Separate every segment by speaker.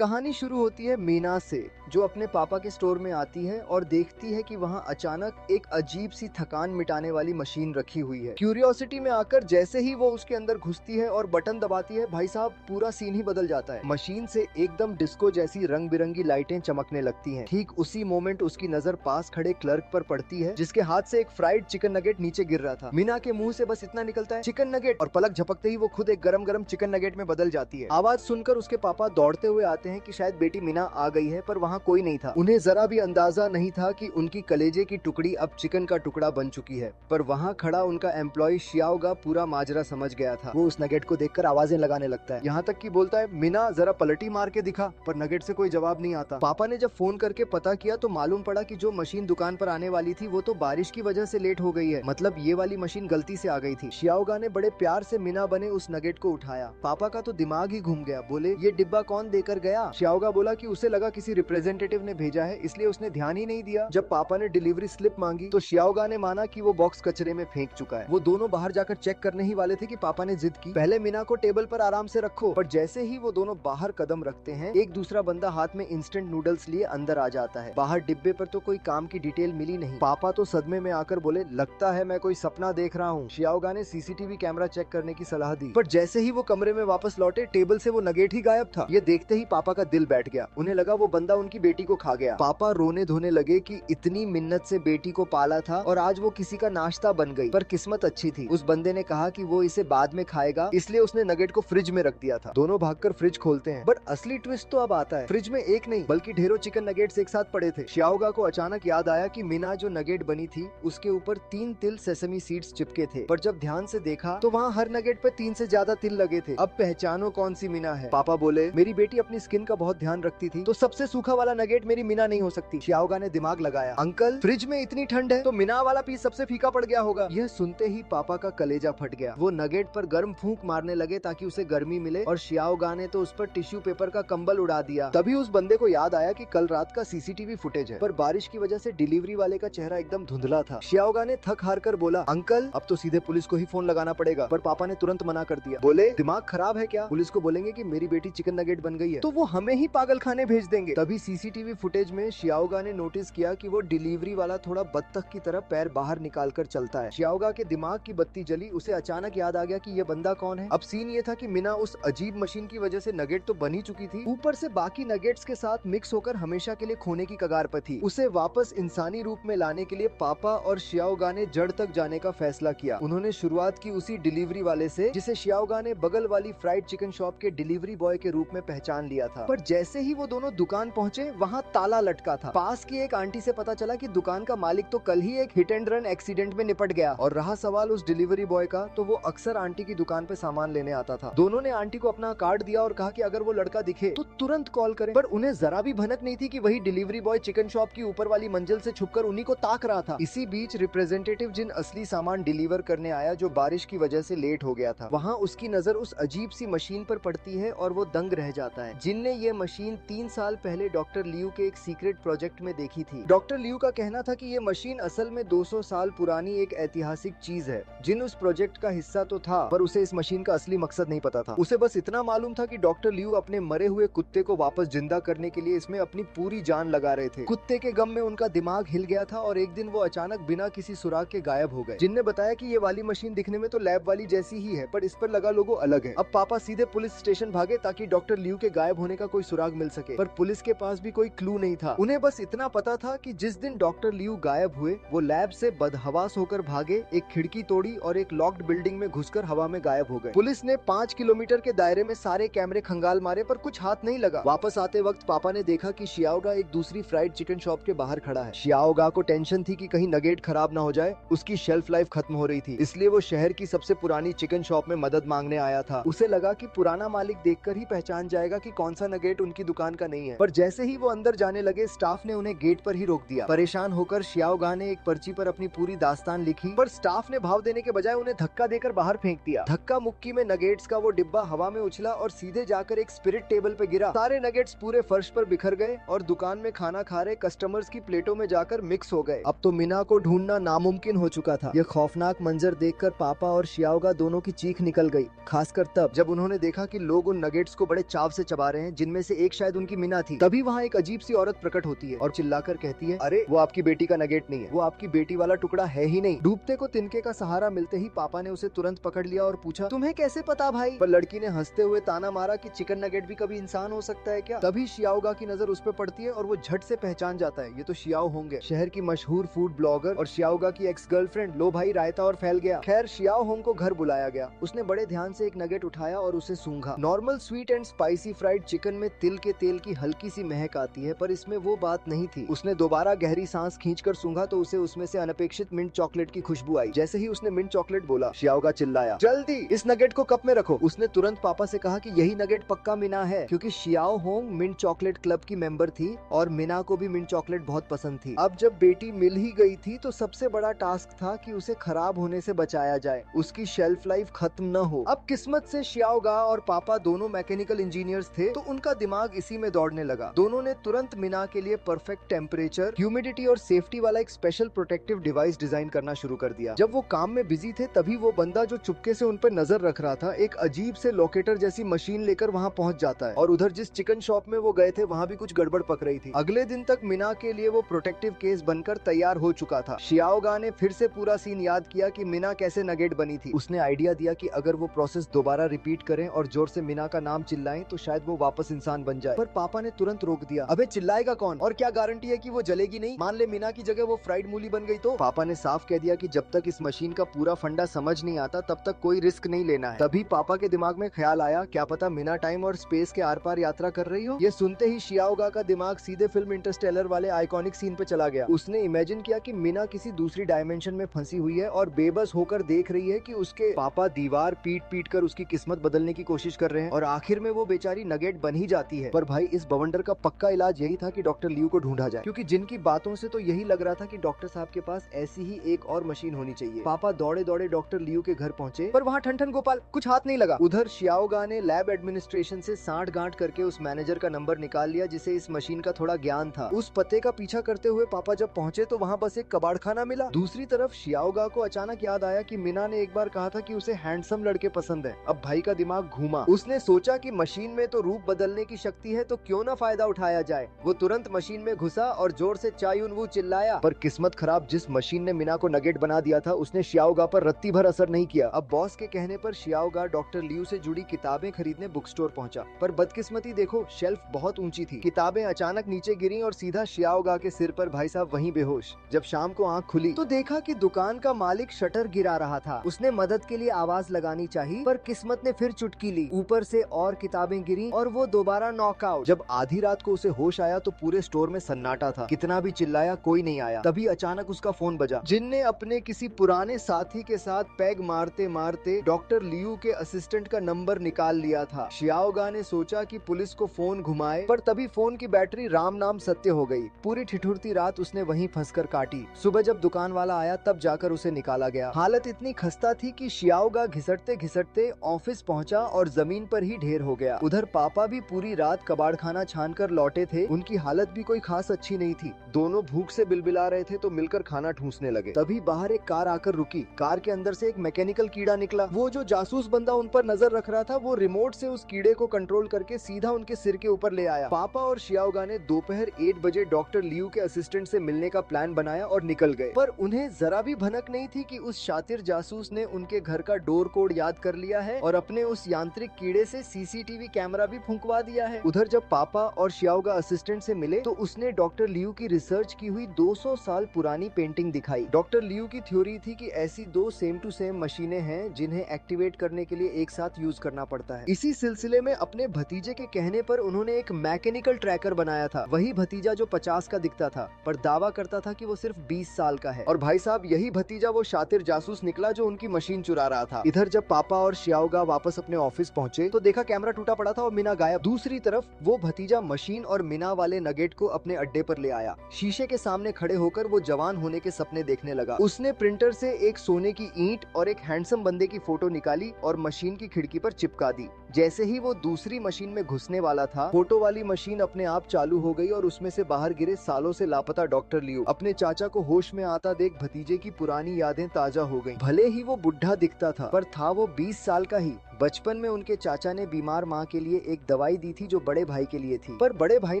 Speaker 1: कहानी शुरू होती है मीना से, जो अपने पापा के स्टोर में आती है और देखती है कि वहाँ अचानक एक अजीब सी थकान मिटाने वाली मशीन रखी हुई है। क्यूरियोसिटी में आकर जैसे ही वो उसके अंदर घुसती है और बटन दबाती है, भाई साहब पूरा सीन ही बदल जाता है। मशीन से एकदम डिस्को जैसी रंग बिरंगी लाइटें चमकने लगती हैं। ठीक उसी मोमेंट उसकी नजर पास खड़े क्लर्क पर पड़ती है, जिसके हाथ से एक फ्राइड चिकन नगेट नीचे गिर रहा था। मीना के मुंह से बस इतना निकलता है, चिकन नगेट, और पलक झपकते ही वो खुद एक गरम गरम चिकन नगेट में बदल जाती है। आवाज सुनकर उसके पापा दौड़ते हुए आते हैं कि शायद बेटी मीना आ गई है, पर वहाँ कोई नहीं था। उन्हें जरा भी अंदाजा नहीं था कि उनकी कलेजे की टुकड़ी अब चिकन का टुकड़ा बन चुकी है। पर वहाँ खड़ा उनका एम्प्लॉय शियाओगा पूरा माजरा समझ गया था। वो उस नगेट को देखकर आवाजें लगाने लगता है, यहाँ तक कि बोलता है, मीना जरा पलटी मार के दिखा। पर नगेट से कोई जवाब नहीं आता। पापा ने जब फोन करके पता किया तो मालूम पड़ा कि जो मशीन दुकान पर आने वाली थी वो तो बारिश की वजह से लेट हो गई है। मतलब ये वाली मशीन गलती से आ गई थी। शियाओगा ने बड़े प्यार से मीना बने उस नगेट को उठाया। पापा का तो दिमाग ही घूम गया। बोले, ये डिब्बा कौन देकर गया? शियाओगा बोला कि उसे लगा किसी रिप्रेजेंटेटिव ने भेजा है, इसलिए उसने ध्यान ही नहीं दिया। जब पापा ने डिलीवरी स्लिप मांगी तो शियाओगा ने माना कि वो बॉक्स कचरे में फेंक चुका है। वो दोनों बाहर जाकर चेक करने ही वाले थे कि पापा ने जिद की, पहले मीना को टेबल पर आराम से रखो। पर जैसे ही वो दोनों बाहर कदम रखते हैं, एक दूसरा बंदा हाथ में इंस्टेंट नूडल्स लिए अंदर आ जाता है। बाहर डिब्बे पर तो कोई काम की डिटेल मिली नहीं। पापा तो सदमे में आकर बोले, लगता है मैं कोई सपना देख रहा हूँ। शियाओगा ने सीसीटीवी कैमरा चेक करने की सलाह दी, पर जैसे ही वो कमरे में वापस लौटे, टेबल से वो नगेट ही गायब था। ये देखते ही पापा का दिल बैठ गया। उन्हें लगा वो बंदा उनकी बेटी को खा गया। पापा रोने धोने लगे कि इतनी मिन्नत से बेटी को पाला था और आज वो किसी का नाश्ता बन गई। पर किस्मत अच्छी थी, उस बंदे ने कहा कि वो इसे बाद में खाएगा, इसलिए उसने नगेट को फ्रिज में रख दिया था। दोनों भागकर फ्रिज खोलते हैं, बट असली ट्विस्ट तो अब आता है। फ्रिज में एक नहीं बल्कि ढेरों चिकन नगेट्स एक साथ पड़े थे। शियाओगा को अचानक याद आया कि मीना जो नगेट बनी थी उसके ऊपर 3 तिल सेसमी सीड्स चिपके थे। पर जब ध्यान से देखा तो वहाँ हर नगेट पे 3 से ज्यादा तिल लगे थे। अब पहचानो कौन सी मीना है। पापा बोले, मेरी बेटी अपनी स्किन का बहुत ध्यान रखती थी, तो सबसे सूखा वाला नगेट मेरी मीना नहीं हो सकती। शियाओगा ने दिमाग लगाया, अंकल फ्रिज में इतनी ठंड है तो मीना वाला पीस सबसे फीका पड़ गया होगा। यह सुनते ही पापा का कलेजा फट गया। वो नगेट पर गर्म फूंक मारने लगे ताकि उसे गर्मी मिले, और शियाओगा ने तो उस पर टिश्यू पेपर का कंबल उड़ा दिया। तभी उस बंदे को याद आया कि कल रात का सीसीटीवी फुटेज है, पर बारिश की वजह से डिलीवरी वाले का चेहरा एकदम धुंधला था। शियाओगा ने थक हार कर बोला, अंकल अब तो सीधे पुलिस को ही फोन लगाना पड़ेगा। पर पापा ने तुरंत मना कर दिया। बोले, दिमाग खराब है क्या? पुलिस को बोलेंगे कि मेरी बेटी चिकन नगेट बन गई है तो वो हमें ही पागल खाने भेज देंगे। तभी सीसीटीवी फुटेज में शियाओगा ने नोटिस किया कि वो डिलीवरी वाला थोड़ा बत्तख की तरह पैर बाहर निकाल कर चलता है। शियाओगा के दिमाग की बत्ती जली। उसे अचानक याद आ गया कि ये बंदा कौन है। अब सीन ये था कि मीना उस अजीब मशीन की वजह से नगेट तो बन ही चुकी थी, ऊपर से बाकी नगेट्स के साथ मिक्स होकर हमेशा के लिए खोने की कगार पर थी। उसे वापस इंसानी रूप में लाने के लिए पापा और शियाओगा ने जड़ तक जाने का फैसला किया। उन्होंने शुरुआत की उसी डिलीवरी वाले से, जिसे शियाओगा ने बगल वाली फ्राइड चिकन शॉप के डिलीवरी बॉय के रूप में पहचान लिया था। पर जैसे ही वो दोनों दुकान पहुंचे, वहाँ ताला लटका था। पास की एक आंटी से पता चला कि दुकान का मालिक तो कल ही एक हिट एंड रन एक्सीडेंट में निपट गया, और रहा सवाल उस डिलीवरी बॉय का, तो वो अक्सर आंटी की दुकान पे सामान लेने आता था। दोनों ने आंटी को अपना कार्ड दिया और कहा कि अगर वो लड़का दिखे तो तुरंत कॉल करें। पर उन्हें जरा भी भनक नहीं थी कि वही डिलीवरी बॉय चिकन शॉप की ऊपर वाली मंजिल से छुपकर उन्हीं को ताक रहा था। इसी बीच रिप्रेजेंटेटिव जिन असली सामान डिलीवर करने आया, जो बारिश की वजह से लेट हो गया था, वहाँ उसकी नजर उस अजीब सी मशीन पर पड़ती है और वो दंग रह जाता है। जिन ने ये मशीन 3 साल पहले डॉक्टर लियू के एक सीक्रेट प्रोजेक्ट में देखी थी। डॉक्टर लियू का कहना था कि ये मशीन असल में 200 साल पुरानी एक ऐतिहासिक चीज है। जिन उस प्रोजेक्ट का हिस्सा तो था, पर उसे इस मशीन का असली मकसद नहीं पता था। उसे बस इतना मालूम था कि डॉक्टर लियू अपने मरे हुए कुत्ते को वापस जिंदा करने के लिए इसमें अपनी पूरी जान लगा रहे थे। कुत्ते के गम में उनका दिमाग हिल गया था और एक दिन वो अचानक बिना किसी सुराग के गायब हो गए। जिन ने बताया कि ये वाली मशीन दिखने में तो लैब वाली जैसी ही है, पर इस पर लगा लोगो अलग है। अब पापा सीधे पुलिस स्टेशन भागे ताकि डॉक्टर लियू के गायब होने का कोई सुराग मिल सके, पर पुलिस के पास भी कोई क्लू नहीं था। उन्हें बस इतना पता था कि जिस दिन डॉक्टर लियू गायब हुए, वो लैब से बदहवास होकर भागे, एक खिड़की तोड़ी और एक लॉक्ड बिल्डिंग में घुसकर हवा में गायब हो गए। पुलिस ने 5 किलोमीटर के दायरे में सारे कैमरे खंगाल मारे, पर कुछ हाथ नहीं लगा। वापस आते वक्त पापा ने देखा कि शियाओगा एक दूसरी फ्राइड चिकन शॉप के बाहर खड़ा है। शियाओगा को टेंशन थी कि कहीं नगेट खराब ना हो जाए। उसकी शेल्फ लाइफ खत्म हो रही थी, इसलिए वो शहर की सबसे पुरानी चिकन शॉप में मदद मांगने आया था। उसे लगा कि पुराना मालिक देखकर ही पहचान जाएगा कि कौन सा नगेट उनकी दुकान का नहीं है। पर जैसे ही वो अंदर जाने लगे, स्टाफ ने उन्हें गेट पर ही रोक दिया। परेशान होकर शियाओगा ने एक पर्ची पर अपनी पूरी दास्तान लिखी, पर स्टाफ ने भाव देने के बजाय उन्हें धक्का देकर बाहर फेंक दिया। धक्का मुक्की में नगेट्स का वो डिब्बा हवा में उछला और सीधे जाकर एक स्पिरिट टेबल पे गिरा। सारे नगेट्स पूरे फर्श पर बिखर गए और दुकान में खाना खा रहे कस्टमर्स की प्लेटों में जाकर मिक्स हो गए। अब तो मीना को ढूंढना नामुमकिन हो चुका था। यह खौफनाक मंजर देखकर पापा और शियाओगा दोनों की चीख निकल गई, खासकर तब जब उन्होंने देखा कि लोग उन नगेट्स को बड़े चाव से चबा रहे हैं हैं, जिनमें से एक शायद उनकी मीना थी। तभी वहाँ एक अजीब सी औरत प्रकट होती है और चिल्लाकर कहती है, अरे वो आपकी बेटी का नगेट नहीं है, वो आपकी बेटी वाला टुकड़ा है ही नहीं। डूबते को तिनके का सहारा मिलते ही पापा ने उसे तुरंत पकड़ लिया और पूछा, तुम्हें कैसे पता भाई? पर लड़की ने हंसते हुए ताना मारा कि चिकन नगेट भी कभी इंसान हो सकता है क्या? तभी शियाओगा की नजर उस पर पड़ती है और वो झट से पहचान जाता है, ये तो शियाओ होंगे, शहर की मशहूर फूड ब्लॉगर और शियाओगा की एक्स गर्लफ्रेंड। लो भाई, रायता और फैल गया। खैर, शियाओ होंग को घर बुलाया गया। उसने बड़े ध्यान से एक नगेट उठाया और उसे सूंघा। Normal sweet and spicy fried chicken में तिल के तेल की हल्की सी महक आती है, पर इसमें वो बात नहीं थी। उसने दोबारा गहरी सांस खींचकर सूंघा तो उसे उसमें से अनपेक्षित मिंट चॉकलेट की खुशबू आई। जैसे ही उसने मिंट चॉकलेट बोला, शियाओगा चिल्लाया, जल्दी इस नगेट को कप में रखो। उसने तुरंत पापा से कहा कि यही नगेट पक्का मीना है, क्योंकि Xiao Hong mint chocolate club की मेंबर थी और मीना को भी मिंट चॉकलेट बहुत पसंद थी। अब जब बेटी मिल ही गई थी तो सबसे बड़ा टास्क था कि उसे खराब होने से बचाया जाए, उसकी शेल्फ लाइफ खत्म न हो। अब किस्मत से शियाओगा और पापा दोनों मैकेनिकल इंजीनियर्स थे, तो उनका दिमाग इसी में दौड़ने लगा। दोनों ने तुरंत मीना के लिए परफेक्ट टेम्परेचर, ह्यूमिडिटी और सेफ्टी वाला एक स्पेशल प्रोटेक्टिव डिवाइस डिजाइन करना शुरू कर दिया। जब वो काम में बिजी थे तभी वो बंदा जो चुपके से उन पर नजर रख रहा था, एक अजीब से लोकेटर जैसी मशीन लेकर वहाँ पहुँच जाता है और उधर जिस चिकन शॉप में वो गए थे वहाँ भी कुछ गड़बड़ पक रही थी। अगले दिन तक मीना के लिए वो प्रोटेक्टिव केस बनकर तैयार हो चुका था। शियाओगा ने फिर से पूरा सीन याद किया कि मीना कैसे नगेट बनी थी। उसने आइडिया दिया कि अगर वो प्रोसेस दोबारा रिपीट करें और जोर से मीना का नाम चिल्लाएं तो शायद वो वापस इंसान बन जाए। पर पापा ने तुरंत रोक दिया, अबे चिल्लाएगा कौन और क्या गारंटी है कि वो जलेगी नहीं? मान ले मीना की जगह वो फ्राइड मूली बन गई तो? पापा ने साफ कह दिया कि जब तक इस मशीन का पूरा फंडा समझ नहीं आता तब तक कोई रिस्क नहीं लेना है। तभी पापा के दिमाग में ख्याल आया, क्या पता मीना टाइम और स्पेस के आर पार यात्रा कर रही हो। ये सुनते ही शियाओगा का दिमाग सीधे फिल्म इंटरस्टेलर वाले आइकॉनिक सीन पे चला गया। उसने इमेजिन किया कि मीना किसी दूसरी डायमेंशन में फंसी हुई है और बेबस होकर देख रही है कि उसके पापा दीवार पीट पीट कर उसकी किस्मत बदलने की कोशिश कर रहे हैं और आखिर में वो बेचारी नगेट बन ही जाती है। पर भाई, इस बवंडर का पक्का इलाज यही था कि डॉक्टर लियू को ढूंढा जाए, क्योंकि जिनकी बातों से तो यही लग रहा था कि डॉक्टर साहब के पास ऐसी ही एक और मशीन होनी चाहिए। पापा दौड़े दौड़े डॉक्टर लियू के घर पहुंचे, पर वहाँ ठन ठन गोपाल कुछ हाथ नहीं लगा। उधर शियाओगा ने लैब एडमिनिस्ट्रेशन से सांठ गांठ करके उस मैनेजर का नंबर निकाल लिया जिसे इस मशीन का थोड़ा ज्ञान था। उस पते का पीछा करते हुए पापा जब पहुंचे तो वहाँ बस एक कबाड़खाना मिला। दूसरी तरफ शियाओगा को अचानक याद आया कि मीना ने एक बार कहा था कि उसे हैंडसम लड़के पसंद है। अब भाई का दिमाग घूमा। उसने सोचा कि मशीन में तो रूप बदलने की शक्ति है, तो क्यों ना फायदा उठाया जाए। वो तुरंत मशीन में घुसा और जोर से चायुन वो चिल्लाया। पर किस्मत खराब, जिस मशीन ने मीना को नगेट बना दिया था उसने शियाओगा पर रत्ती भर असर नहीं किया। अब बॉस के कहने पर शियाओगा डॉक्टर लियू से जुड़ी किताबें खरीदने बुक स्टोर पहुंचा, पर बदकिस्मती देखो, शेल्फ बहुत ऊंची थी। किताबें अचानक नीचे गिरी और सीधा शियाओगा के सिर पर भाई साहब वहीं बेहोश। जब शाम को आंख खुली तो देखा कि दुकान का मालिक शटर गिरा रहा था। उसने मदद के लिए आवाज लगानी चाहिए, पर किस्मत ने फिर चुटकी ली। ऊपर से और किताबें गिरी और वो दोबारा नॉकआउट। जब आधी रात को उसे होश आया तो पूरे स्टोर में सन्नाटा था। कितना भी चिल्लाया कोई नहीं आया। तभी अचानक उसका फोन बजा। जिनने अपने किसी पुराने साथी के साथ पैग मारते मारते डॉक्टर लियू के असिस्टेंट का नंबर निकाल लिया था। शियाओगा ने सोचा कि पुलिस को फोन घुमाए, पर तभी फोन की बैटरी राम नाम सत्य हो गई। पूरी ठिठुरती रात उसने वहीं फंसकर काटी। सुबह जब दुकान वाला आया तब जाकर उसे निकाला गया। हालत इतनी खस्ता थी कि शियाओगा घिसटते घिसटते ऑफिस पहुंचा और जमीन पर ही ढेर हो गया। उधर पापा भी पूरी रात कबाड़खाना छान कर लौटे थे। उनकी हालत भी कोई खास अच्छी नहीं थी। दोनों भूख से बिलबिला रहे थे तो मिलकर खाना ठूंसने लगे। तभी बाहर एक कार आकर रुकी। कार के अंदर से एक मैकेनिकल कीड़ा निकला। वो जो जासूस बंदा उन पर नजर रख रहा था वो रिमोट से उस कीड़े को कंट्रोल करके सीधा उनके सिर के ऊपर ले आया। पापा और शियाओगा ने दोपहर 8 बजे डॉक्टर लियू के असिस्टेंट से मिलने का प्लान बनाया और निकल गए। पर उन्हें जरा भी भनक नहीं थी कि उस शातिर जासूस ने उनके घर का डोर कोड याद कर लिया है और अपने उस यांत्रिक कीड़े से सीसीटीवी कैमरा भी फुंकवा दिया है। उधर जब पापा और शियाओगा असिस्टेंट से मिले तो उसने डॉक्टर लियू की रिसर्च की हुई 200 साल पुरानी पेंटिंग दिखाई। डॉक्टर लियू की थ्योरी थी कि ऐसी दो सेम टू सेम मशीनें हैं जिन्हें एक्टिवेट करने के लिए एक साथ यूज करना पड़ता है। इसी सिलसिले में अपने भतीजे के कहने पर उन्होंने एक मैकेनिकल ट्रैकर बनाया था। वही भतीजा जो 50 का दिखता था पर दावा करता था कि वो सिर्फ 20 साल का है। और भाई साहब, यही भतीजा वो शातिर जासूस निकला जो उनकी मशीन चुरा रहा था। इधर जब पापा और शियाओगा वापस अपने ऑफिस पहुंचे तो देखा कैमरा टूटा पड़ा था और मीना गायब। दूसरी तरफ वो भतीजा मशीन और मीना वाले नगेट को अपने अड्डे पर ले आया। शीशे के सामने खड़े होकर वो जवान होने के सपने देखने लगा। उसने प्रिंटर से एक सोने की ईंट और एक हैंडसम बंदे की फोटो निकाली और मशीन की खिड़की पर चिपका दी। जैसे ही वो दूसरी मशीन में घुसने वाला था, फोटो वाली मशीन अपने आप चालू हो गई और उसमें से बाहर गिरे सालों से लापता डॉक्टर लियो अपने चाचा को होश में आता देख भतीजे की पुरानी यादें ताजा हो गईं। भले ही वो बुढ़ा दिखता था, पर था वो 20 साल का ही। बचपन में उनके चाचा ने बीमार माँ के लिए एक दवाई दी थी जो बड़े भाई के लिए थी, पर बड़े भाई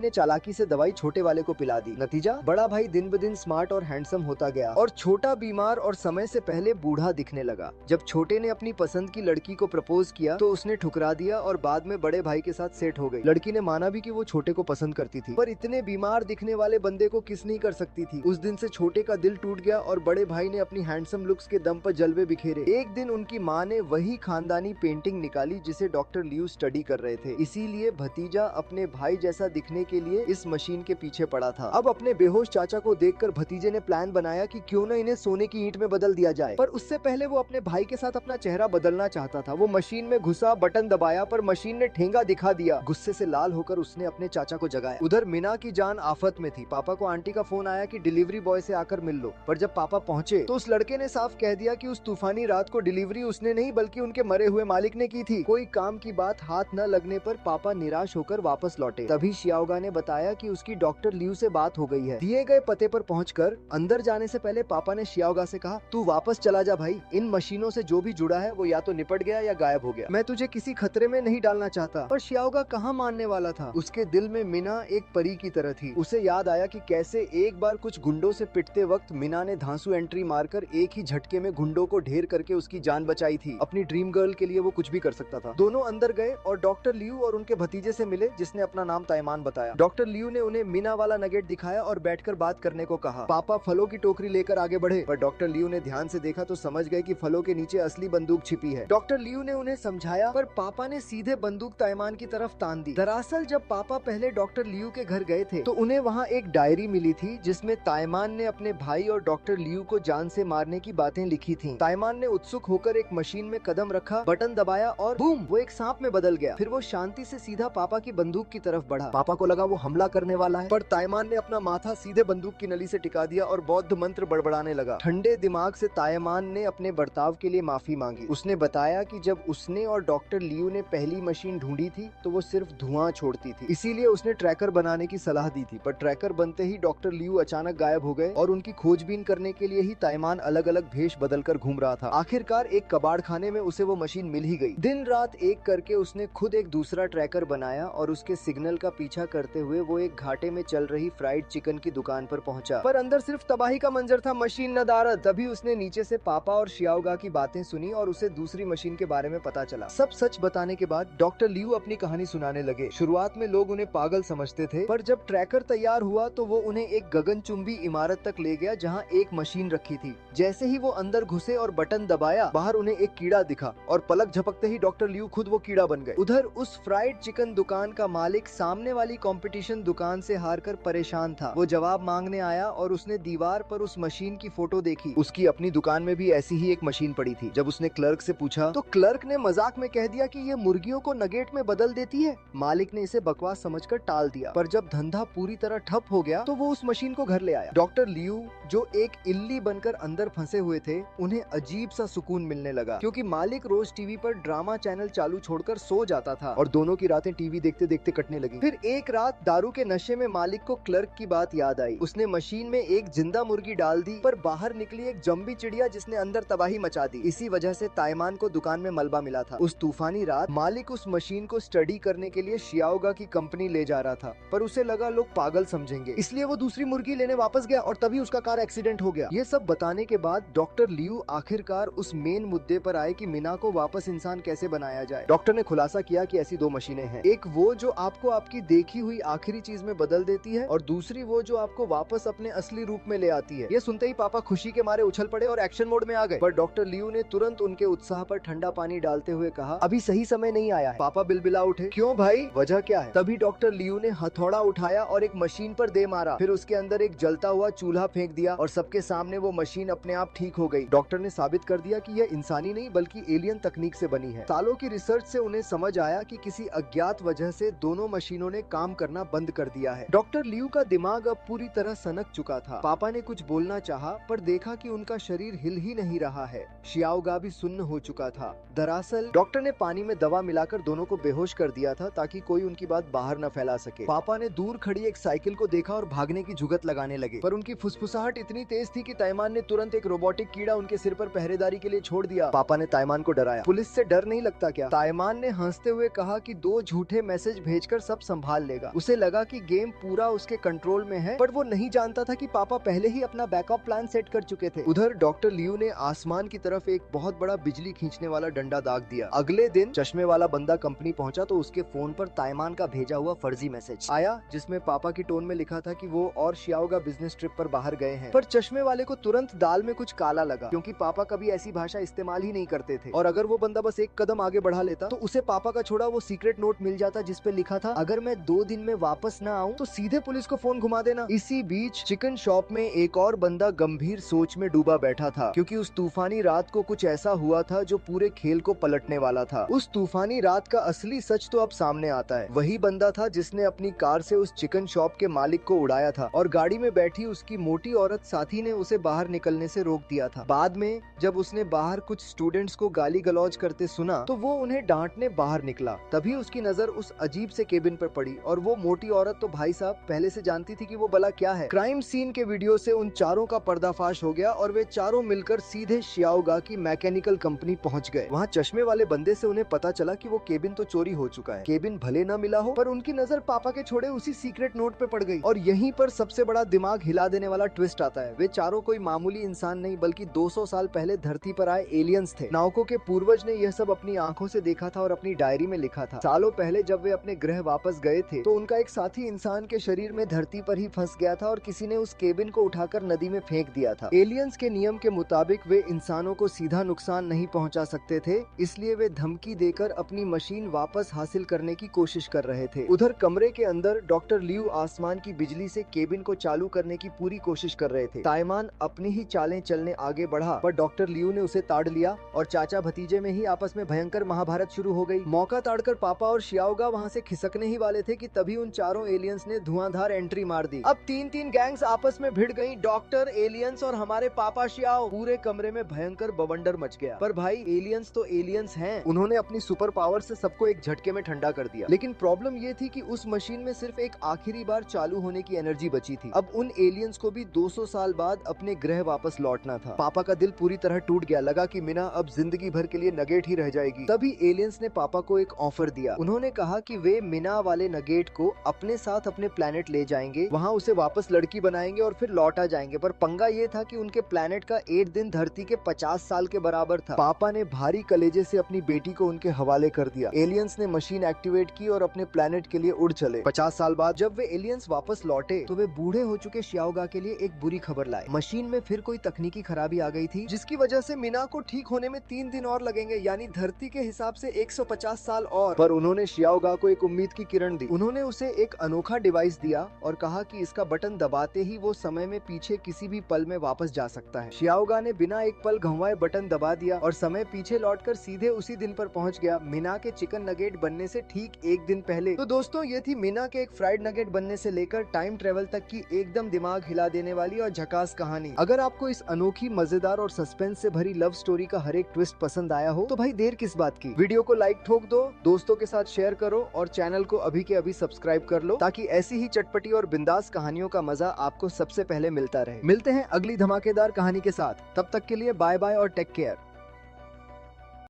Speaker 1: ने चालाकी से दवाई छोटे वाले को पिला दी। नतीजा, बड़ा भाई दिन ब दिन स्मार्ट और हैंडसम होता गया और छोटा बीमार और समय से पहले बूढ़ा दिखने लगा। जब छोटे ने अपनी पसंद की लड़की को प्रपोज किया तो उसने ठुकरा दिया और बाद में बड़े भाई के साथ सेट हो गई। लड़की ने माना भी कि वो छोटे को पसंद करती थी, पर इतने बीमार दिखने वाले बंदे को किस नहीं कर सकती थी। उस दिन से छोटे का दिल टूट गया और बड़े भाई ने अपनी हैंडसम लुक्स के दम पर जलवे बिखेरे। एक दिन उनकी माँ ने वही खानदानी पेंटिंग निकाली जिसे डॉक्टर लियू स्टडी कर रहे थे, इसीलिए भतीजा अपने भाई जैसा दिखने के लिए इस मशीन के पीछे पड़ा था। अब अपने बेहोश चाचा को देखकर भतीजे ने प्लान बनाया कि क्यों न इन्हें सोने की ईंट में बदल दिया जाए, पर उससे पहले वो अपने भाई के साथ अपना चेहरा बदलना चाहता था। वो मशीन में घुसा, बटन दबाया, पर मशीन ने ठेंगा दिखा दिया। गुस्से से लाल होकर उसने अपने चाचा को जगाया। उधर मीना की जान आफत में थी। पापा को आंटी का फोन आया कि डिलीवरी बॉय से आकर मिल लो, पर जब पापा पहुंचे तो उस लड़के ने साफ कह दिया कि उस तूफानी रात को डिलीवरी उसने नहीं बल्कि उनके मरे हुए मालिक ने की थी। कोई काम की बात हाथ न लगने पर पापा निराश होकर वापस लौटे। तभी शियाओगा ने बताया कि उसकी डॉक्टर लियू से बात हो गई है। दिए गए पते पर पहुंचकर अंदर जाने से पहले पापा ने शियाओगा से कहा, तू वापस चला जा भाई, इन मशीनों से जो भी जुड़ा है वो या तो निपट गया या गायब हो गया। मैं तुझे किसी खतरे में नहीं डालना चाहता। पर शियाओगा कहाँ मानने वाला था। उसके दिल में मीना एक परी की तरह थी। उसे याद आया कि कैसे एक बार कुछ गुंडों से पिटते वक्त मीना ने धांसू एंट्री मारकर एक ही झटके में गुंडों को ढेर करके उसकी जान बचाई थी। अपनी ड्रीम गर्ल के लिए वो कुछ भी कर सकता था। दोनों अंदर गए और डॉक्टर लियू और उनके भतीजे से मिले जिसने अपना नाम ताइमान बताया। डॉक्टर लियू ने उन्हें मीना वाला नगेट दिखाया और बैठकर बात करने को कहा। पापा फलों की टोकरी लेकर आगे बढ़े, पर डॉक्टर लियू ने ध्यान से देखा तो समझ गए कि फलों के नीचे असली बंदूक छिपी है। डॉक्टर लियू ने उन्हें समझाया, पर पापा ने सीधे बंदूक ताइमान की तरफ तान दी। दरअसल जब पापा पहले डॉक्टर लियू के घर गए थे तो उन्हें वहाँ एक डायरी मिली थी जिसमें ताइमान ने अपने भाई और डॉक्टर लियू को जान से मारने की बातें लिखी थी। ताइमान ने उत्सुक होकर एक मशीन में कदम रखा, बटन दबाया और बूम, वो एक सांप में बदल गया। फिर वो शांति से सीधा पापा की बंदूक की तरफ बढ़ा। पापा को लगा वो हमला करने वाला है, पर ताइमान ने अपना माथा सीधे बंदूक की नली से टिका दिया और बौद्ध मंत्र बड़बड़ाने लगा। ठंडे दिमाग से ताइमान ने अपने बर्ताव के लिए माफी मांगी। उसने बताया कि जब उसने और डॉक्टर लियू ने पहली मशीन ढूंढी थी तो वो सिर्फ धुआं छोड़ती थी, इसीलिए उसने ट्रैकर बनाने की सलाह दी थी। पर ट्रैकर बनते ही डॉक्टर लियू अचानक गायब हो गए और उनकी खोजबीन करने के लिए ही ताइमान अलग अलग भेष बदल कर घूम रहा था। आखिरकार एक कबाड़ खाने में उसे वो मशीन मिल ही गई। दिन रात एक करके उसने खुद एक दूसरा ट्रैकर बनाया और उसके सिग्नल का पीछा करते हुए वो एक घाटे में चल रही फ्राइड चिकन की दुकान पर पहुंचा, पर अंदर सिर्फ तबाही का मंजर था, मशीन नदारद। तभी उसने नीचे से पापा और शियाओगा की बातें सुनी और उसे दूसरी मशीन के बारे में पता चला। सब सच बताने के बाद डॉक्टर लियू अपनी कहानी सुनाने लगे। शुरुआत में लोग उन्हें पागल समझते थे, पर जब ट्रैकर तैयार हुआ तो वो उन्हें एक गगनचुंबी इमारत तक ले गया जहाँ एक मशीन रखी थी। जैसे ही वो अंदर घुसे और बटन दबाया, बाहर उन्हें एक कीड़ा दिखा और पलक झपकते ही डॉक्टर लियू खुद वो कीड़ा बन गए। उधर उस फ्राइड चिकन दुकान का मालिक सामने वाली कंपटीशन दुकान से हारकर परेशान था। वो जवाब मांगने आया और उसने दीवार पर उस मशीन की फोटो देखी। उसकी अपनी दुकान में भी ऐसी ही एक मशीन पड़ी थी। जब उसने क्लर्क से पूछा तो क्लर्क ने मजाक में कह दिया कि ये मुर्गियों को नगेट में बदल देती है। मालिक ने इसे बकवास समझकर टाल दिया, पर जब धंधा पूरी तरह ठप हो गया तो वो उस मशीन को घर ले आया। डॉक्टर लियू जो एक इल्ली बनकर अंदर फंसे हुए थे, उन्हें अजीब सा सुकून मिलने लगा क्योंकि मालिक रोज टीवी पर ड्रामा चैनल चालू छोड़कर सो जाता था और दोनों की रातें टीवी देखते देखते कटने लगी। फिर एक रात दारू के नशे में मालिक को क्लर्क की बात याद आई। उसने मशीन में एक जिंदा मुर्गी डाल दी, पर बाहर निकली एक जंबी चिड़िया जिसने अंदर तबाही मचा दी। इसी वजह से ताइमान को दुकान में मलबा मिला था। उस तूफानी रात मालिक उस मशीन को स्टडी करने के लिए शियाओगा की कंपनी ले जा रहा था, पर उसे लगा लोग पागल समझेंगे, इसलिए वो दूसरी मुर्गी लेने वापस गया और तभी उसका कार एक्सीडेंट हो गया। ये सब बताने के बाद डॉक्टर लियू आखिरकार उस मेन मुद्दे पर आए कि मीना को वापस इंसान कैसे बनाया जाए। डॉक्टर ने खुलासा किया कि ऐसी दो मशीनें हैं, एक वो जो आपको आपकी देखी हुई आखिरी चीज में बदल देती है और दूसरी वो जो आपको वापस अपने असली रूप में ले आती है। ये सुनते ही पापा खुशी के मारे उछल पड़े और एक्शन मोड में आ गए, पर डॉक्टर लियू ने तुरंत उनके उत्साह पर ठंडा पानी डालते हुए कहा, अभी सही समय नहीं आया है। पापा बिलबिला उठे, क्यों भाई, वजह क्या है? तभी डॉक्टर लियू ने हथौड़ा उठाया और एक मशीन पर दे मारा, फिर उसके अंदर एक जलता हुआ चूल्हा फेंक दिया और सबके सामने वो मशीन अपने आप ठीक हो गई। डॉक्टर ने साबित कर दिया कि यह इंसानी नहीं बल्कि एलियन तकनीक से बनी है। सालों की रिसर्च से उन्हें समझ आया कि किसी अज्ञात वजह से दोनों मशीनों ने काम करना बंद कर दिया है। डॉक्टर लियू का दिमाग अब पूरी तरह सनक चुका था। पापा ने कुछ बोलना चाहा, पर देखा कि उनका शरीर हिल ही नहीं रहा है। शियाओगा भी सुन्न हो चुका था। दरअसल डॉक्टर ने पानी में दवा मिलाकर दोनों को बेहोश कर दिया था ताकि कोई उनकी बात बाहर न फैला सके। पापा ने दूर खड़ी एक साइकिल को देखा और भागने की जुगत लगाने लगे, पर उनकी फुसफुसाहट इतनी तेज थी कि ताइमान ने तुरंत एक रोबोटिक कीड़ा उनके सिर पर पहरेदारी के लिए छोड़ दिया। पापा ने ताइमान को डराया, पुलिस से डर नहीं लगता क्या? ताइमान ने हंसते हुए कहा कि 2 झूठे मैसेज भेजकर सब संभाल लेगा। उसे लगा कि गेम पूरा उसके कंट्रोल में है, पर वो नहीं जानता था कि पापा पहले ही अपना बैकअप प्लान सेट कर चुके थे। उधर डॉक्टर लियू ने आसमान की तरफ एक बहुत बड़ा बिजली खींचने वाला डंडा दाग दिया। अगले दिन चश्मे वाला बंदा कंपनी पहुंचा तो उसके फोन पर ताइमान का भेजा हुआ फर्जी मैसेज आया, जिसमें पापा की टोन में लिखा था कि वो और शियाओगा बिजनेस ट्रिप पर बाहर गए हैं। पर चश्मे वाले को तुरंत दाल में कुछ काला लगा, क्योंकि पापा कभी ऐसी भाषा इस्तेमाल ही नहीं करते थे। और अगर वो बंदा बस एक कदम आगे बढ़ा लेता तो उसे पापा का छोड़ा वो सीक्रेट नोट मिल जाता, जिसपे लिखा था, अगर मैं 2 दिन में वापस न आऊं तो सीधे पुलिस को फोन घुमा देना। इसी बीच चिकन शॉप में एक और बंदा गंभीर सोच में डूबा बैठा था, क्योंकि उस तूफानी रात को कुछ ऐसा हुआ था जो पूरे खेल को पलटने वाला था। उस तूफानी रात का असली सच तो अब सामने आता है। वही बंदा था जिसने अपनी कार से उस चिकन शॉप के मालिक को उड़ाया था और गाड़ी में बैठी उसकी मोटी औरत साथी ने उसे बाहर निकलने से रोक दिया था। बाद में जब उसने बाहर कुछ स्टूडेंट्स को गाली गलौज करते सुना तो वो उन्हें डांटने बाहर निकला। तभी उसकी नजर उस अजीब से केबिन पर पड़ी और वो मोटी औरत तो भाई साहब पहले से जानती थी कि वो भला क्या है। क्राइम सीन के वीडियो से उन चारों का पर्दाफाश हो गया और वे चारों मिलकर सीधे शियाओगा की मैकेनिकल कंपनी पहुंच गए। वहाँ चश्मे वाले बंदे से उन्हें पता चला कि वो केबिन तो चोरी हो चुका है। केबिन भले न मिला हो, पर उनकी नजर पापा के छोड़े उसी सीक्रेट नोट पे पड़ गई। और यहीं पर सबसे बड़ा दिमाग हिला देने वाला ट्विस्ट आता है। वे चारों कोई मामूली इंसान नहीं बल्कि 200 साल पहले धरती पर आए एलियंस थे। नाउको के पूर्वज ने यह सब अपनी आंखों से देखा था और अपनी डायरी में लिखा था। सालों पहले जब वे अपने ग्रह वापस गए थे तो उनका एक साथी इंसान के शरीर में धरती पर ही फंस गया था और किसी ने उस केबिन को उठाकर नदी में फेंक दिया था। एलियंस के नियम के मुताबिक वे इंसानों को सीधा नुकसान नहीं पहुंचा सकते थे, इसलिए वे धमकी देकर अपनी मशीन वापस हासिल करने की कोशिश कर रहे थे। उधर कमरे के अंदर डॉक्टर लियू आसमान की बिजली से केबिन को चालू करने की पूरी कोशिश कर रहे थे। ताइमान अपनी ही चालें चलने आगे बढ़ा, पर डॉक्टर लियू ने उसे ताड़ लिया और चाचा भतीजे में ही आपस में भयंकर महाभारत शुरू हो गई। मौका ताड़कर पापा और शियाओगा वहाँ से खिसकने ही वाले थे कि तभी उन चारों एलियंस ने धुआंधार एंट्री मार दी। अब 3-3 गैंग्स आपस में भिड़ गई, डॉक्टर, एलियंस और हमारे पापा शियाओ। पूरे कमरे में भयंकर बवंडर मच गया। पर भाई एलियंस तो एलियंस हैं, उन्होंने अपनी सुपर पावर से सबको एक झटके में ठंडा कर दिया। लेकिन प्रॉब्लम ये थी कि उस मशीन में सिर्फ एक आखिरी बार चालू होने की एनर्जी बची थी। अब उन एलियंस को भी 200 साल बाद अपने ग्रह वापस लौटना था। पापा का दिल पूरी तरह टूट गया, लगा कि मीना अब जिंदगी भर के लिए नगेट ही रह जाएगी। तभी एलियंस ने पापा को एक ऑफर दिया। उन्होंने कहा कि वे मीना वाले नगेट को अपने साथ अपने प्लेनेट ले जाएंगे, वहाँ उसे वापस लड़की बनाएंगे और फिर लौटा जाएंगे। पर पंगा ये था कि उनके प्लेनेट का 8 दिन धरती के 50 साल के बराबर था। पापा ने भारी कलेजे से अपनी बेटी को उनके हवाले कर दिया। एलियंस ने मशीन एक्टिवेट की और अपने प्लेनेट के लिए उड़ चले। 50 साल बाद जब वे एलियंस वापस लौटे तो वे बूढ़े हो चुके शियाओगा के लिए एक बुरी खबर लाए। मशीन में फिर कोई तकनीकी खराबी आ गई थी, जिसकी वजह से मीना को ठीक होने में 3 दिन और लगेंगे, यानी धरती के हिसाब से 150 साल और। पर उन्होंने शियाओगा को एक उम्मीद की किरण दी। उन्होंने उसे एक अनोखा डिवाइस दिया और कहा कि इसका बटन दबाते ही वो समय में पीछे किसी भी पल में वापस जा सकता है। शियाओगा ने बिना एक पल गंवाए बटन दबा दिया और समय पीछे लौटकर सीधे उसी दिन पर पहुंच गया, मीना के चिकन नगेट बनने से ठीक 1 दिन पहले। तो दोस्तों, ये थी मीना के एक फ्राइड नगेट बनने से लेकर टाइम ट्रेवल तक की एकदम दिमाग हिला देने वाली और झकास कहानी। अगर आपको इस अनोखी, मजेदार और सस्पेंस से भरी लव स्टोरी का हर एक ट्विस्ट पसंद आया हो तो भाई देर किस बात की, वीडियो को लाइक ठोक दो, दोस्तों के साथ शेयर करो और चैनल को अभी के अभी सब्सक्राइब कर लो, ताकि ऐसी ही चटपटी और बिंदास कहानियों का मजा आपको सबसे पहले मिलता रहे। मिलते हैं अगली धमाकेदार कहानी के साथ, तब तक के लिए बाय बाय और टेक केयर।